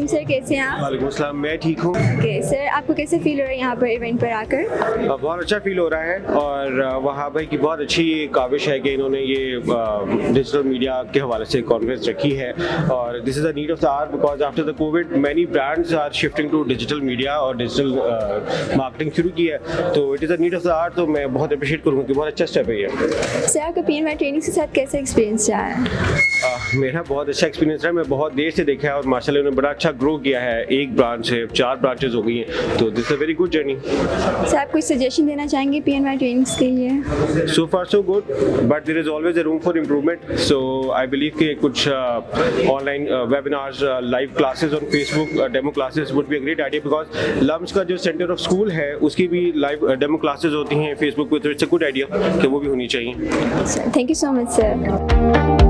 वालेकुम सर, कैसे हैं आप? वालेकुम अस्सलाम, मैं ठीक हूँ। ओके सर, आपको कैसे फील हो रहा है यहाँ पर इवेंट पर आकर? बहुत अच्छा फील हो रहा है और वहाँ भाई की बहुत अच्छी काविश है कि इन्होंने ये डिजिटल मीडिया के हवाले से कॉन्फ्रेंस रखी है और this is the need of the hour because after the COVID many brands are shifting to digital media और डिजिटल मार्केटिंग शुरू की है, तो it is the need of the hour. तो मैं बहुत अप्रिशिएट करूँगा कि बहुत अच्छा स्टेप है ये। सर, आपका PNY ट्रेनिंग के साथ कैसा एक्सपीरियंस रहा है? मेरा बहुत अच्छा एक्सपीरियंस रहा है। मैं बहुत देर से देखा है और माशाल्लाह उन्होंने बड़ा अच्छा ग्रो किया है। एक ब्रांच से 4 ब्रांचेस हो गई हैं, तो this is a very good journey. Sir, आप कुछ सजेशन देना चाहेंगे PNY ट्रेनिंग्स के लिए? So far so good, but there is always a room for improvement. So I believe कि कुछ online webinars, live classes on Facebook, demo classes would be a great idea because LUMS का जो Center of School है उसकी भी live demo classes होती हैं Facebook पे, तो it's a good idea कि वो भी होनी चाहिए। Thank you so much sir.